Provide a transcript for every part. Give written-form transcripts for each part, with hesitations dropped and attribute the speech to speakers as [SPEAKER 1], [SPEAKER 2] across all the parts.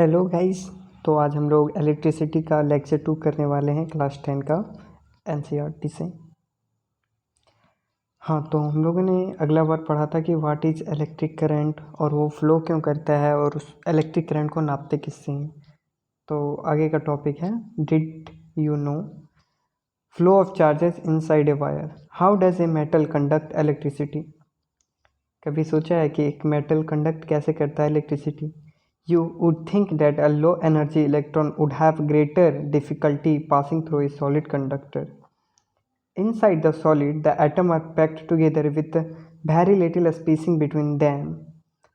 [SPEAKER 1] Hello guys. तो आज हम लोग इलेक्ट्रिसिटी का लेक्चर 2 करने वाले हैं क्लास 10 का एनसीईआरटी से। हाँ, तो हम लोगों ने अगला बार पढ़ा था कि व्हाट इज़ इलेक्ट्रिक करंट और वो फ्लो क्यों करता है और उस इलेक्ट्रिक करंट को नापते किससे हैं। तो आगे का टॉपिक है did you know flow of charges inside a wire, how does a metal conduct electricity. कभी सोचा है कि एक मेटल कंडक्ट कैसे करता है electricity? You would think that a low energy electron would have greater difficulty passing through a solid conductor. Inside the solid, the atoms are packed together with very little spacing between them.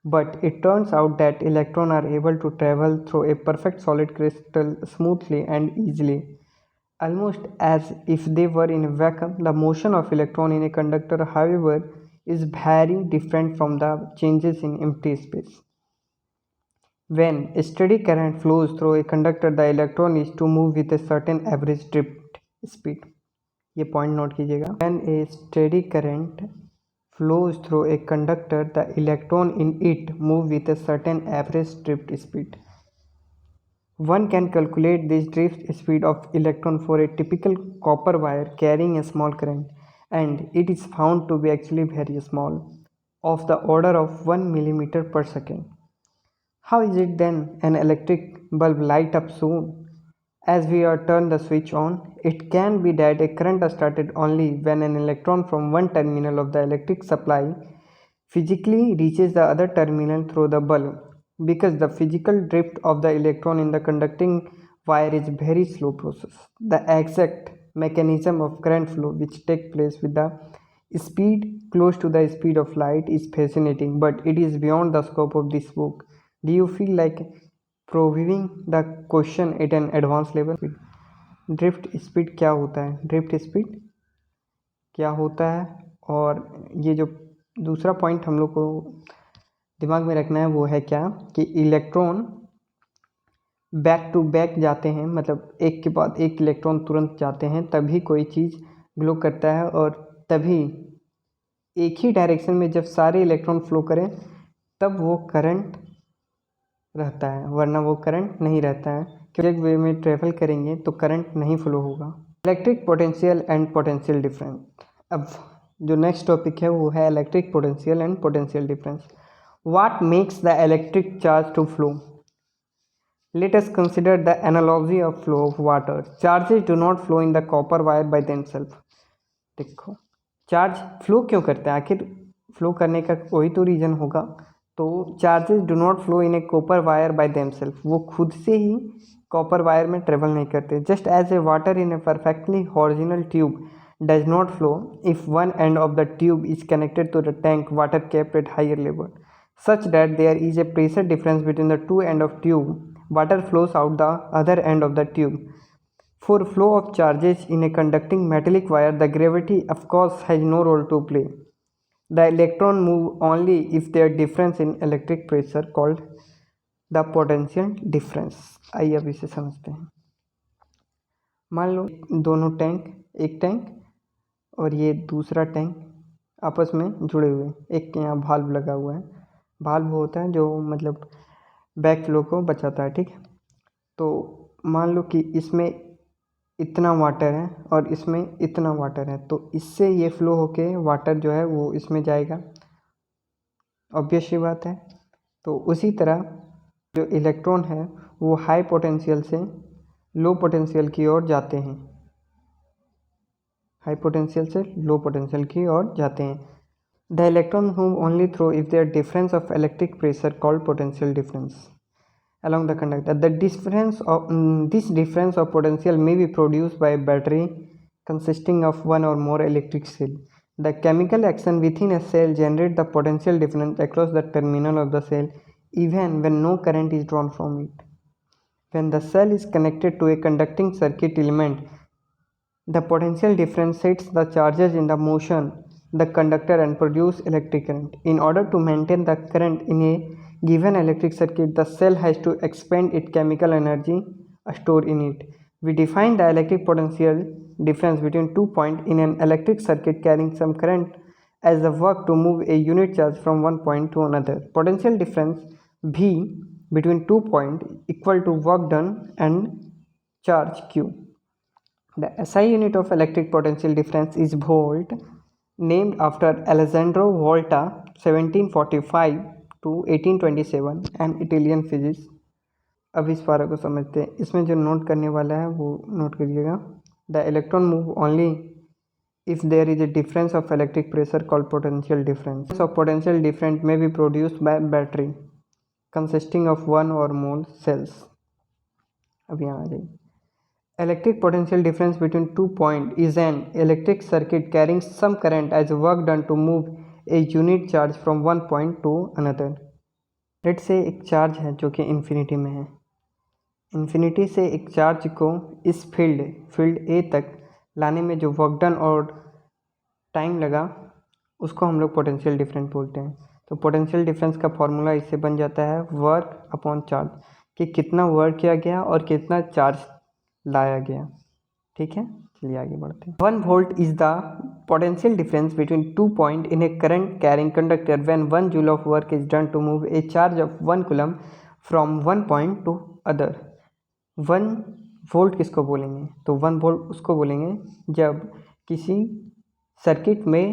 [SPEAKER 1] But it turns out that electrons are able to travel through a perfect solid crystal smoothly and easily, almost as if they were in a vacuum. The motion of electron in a conductor, however, is very different from the changes in empty space. When a steady current flows through a conductor, the electron is to move with a certain average drift speed. ये point note कीजिएगा। When a steady current flows through a conductor, the electron in it move with a certain average drift speed. One can calculate this drift speed of electron for a typical copper wire carrying a small current, and it is found to be actually very small, of the order of 1 millimeter per second. How is it then an electric bulb light up soon as we are turn the switch on? It can be that a current started only when an electron from one terminal of the electric supply physically reaches the other terminal through the bulb, because the physical drift of the electron in the conducting wire is very slow process. The exact mechanism of current flow which take place with the speed close to the speed of light is fascinating, but it is beyond the scope of this book. Do you feel like proving the question at an advanced level? Drift speed क्या होता है? Drift speed क्या होता है? और ये जो दूसरा पॉइंट हम लोग को दिमाग में रखना है वो है क्या कि इलेक्ट्रॉन बैक टू बैक जाते हैं, मतलब एक के बाद एक इलेक्ट्रॉन तुरंत जाते हैं, तभी कोई चीज़ ग्लो करता है, और तभी एक ही डायरेक्शन में जब सारे इलेक्ट्रॉन फ्लो करें तब वो करंट रहता है, वरना वो करंट नहीं रहता है। क्योंकि वे में ट्रेवल करेंगे तो करंट नहीं फ्लो होगा। Electric potential and potential difference. अब जो नेक्स्ट टॉपिक है वो है electric potential and potential difference. What makes the electric charge to flow? Let us consider the analogy of flow of water. Charges do not flow in the copper wire by themself. देखो, charge flow क्यों करते हैं? आखिर flow करने का कोई तो reason होगा। तो charges do not flow in a copper wire by themself, वो खुद से ही कॉपर वायर में ट्रेवल नहीं करते। Just as a water in a perfectly horizontal tube does not flow if one end of the tube is connected to the tank water kept at higher level such that there is a pressure difference between the two ends of tube, water flows out the other end of the tube. For flow of charges in a conducting metallic wire, the gravity of course has no role to play. The electron move only if there difference in electric pressure called the potential difference. आइए अब इसे समझते हैं। मान लो दोनों tank, एक tank और ये दूसरा टैंक आपस में जुड़े हुए, एक यहाँ भाल्व लगा हुआ है। भाल्व होता है जो मतलब बैक फ्लो को बचाता है, ठीक है। तो मान लो कि इसमें इतना वाटर है और इसमें इतना वाटर है, तो इससे ये फ्लो होके वाटर जो है वो इसमें जाएगा, ऑब्वियस सी बात है। तो उसी तरह जो इलेक्ट्रॉन है वो हाई पोटेंशियल से लो पोटेंशियल की ओर जाते हैं, हाई पोटेंशियल से लो पोटेंशियल की ओर जाते हैं। The electrons move only through if there difference of electric pressure called potential difference along the conductor. This difference of potential may be produced by a battery consisting of one or more electric cell. The chemical action within a cell generates the potential difference across the terminal of the cell even when no current is drawn from it. When the cell is connected to a conducting circuit element, the potential difference sets the charges in the motion the conductor and produce electric current. In order to maintain the current in a given electric circuit, the cell has to expend its chemical energy stored in it. We define the electric potential difference between 2 points in an electric circuit carrying some current as the work to move a unit charge from one point to another. Potential difference V between 2 points equal to work done and charge q. The SI unit of electric potential difference is volt, named after Alessandro Volta, 1745 to 1827, an Italian physicist. अब इस पारा को समझते हैं। इसमें जो note करने वाला है वो नोट करिएगा। The electron move only if there is a difference of electric pressure called potential difference. So potential difference may be produced by battery consisting of one or more cells. अब यहाँ आ जाइए। Electric potential difference between 2 points is an electric circuit carrying some current as work done to move a unit charge from one point to another. Let say एक charge है जो कि infinity में है। Infinity से एक चार्ज को इस फील्ड ए तक लाने में जो वर्क डन और टाइम लगा उसको हम लोग पोटेंशियल डिफरेंस बोलते हैं। तो पोटेंशियल डिफरेंस का फॉर्मूला इससे बन जाता है वर्क अपॉन चार्ज, कि कितना वर्क किया गया और कितना चार्ज लाया गया। ठीक है, चलिए आगे बढ़ते हैं। 1 volt is the potential difference between 2 point in a current carrying conductor when 1 joule of work is done to move a charge of 1 coulomb from 1 point to other. 1 volt किसको बोलेंगे? तो 1 वोल्ट उसको बोलेंगे जब किसी सर्किट में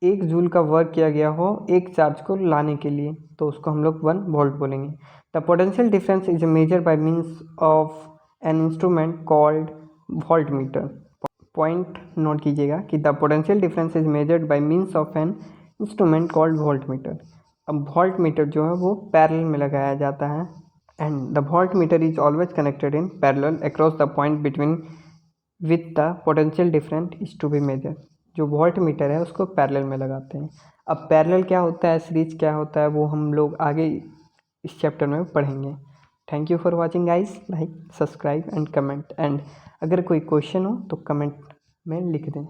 [SPEAKER 1] 1 joule का work किया गया हो एक चार्ज को लाने के लिए, तो उसको हम लोग 1 वोल्ट बोलेंगे। The potential difference is measure by means of an instrument called voltmeter. Point note कीजिएगा कि the potential difference is measured by means of an instrument called voltmeter. अब वोल्ट मीटर जो है वो parallel में लगाया जाता है, and the voltmeter is always connected in parallel across the point between with the potential difference is to be measure. जो voltmeter है उसको पैरेलल में लगाते हैं। अब पैरेलल क्या होता है, सीरीज क्या होता है, वो हम लोग आगे इस चैप्टर में पढ़ेंगे। Thank you for watching guys. Like, subscribe and comment, and अगर कोई क्वेश्चन हो तो कमेंट में लिख दें।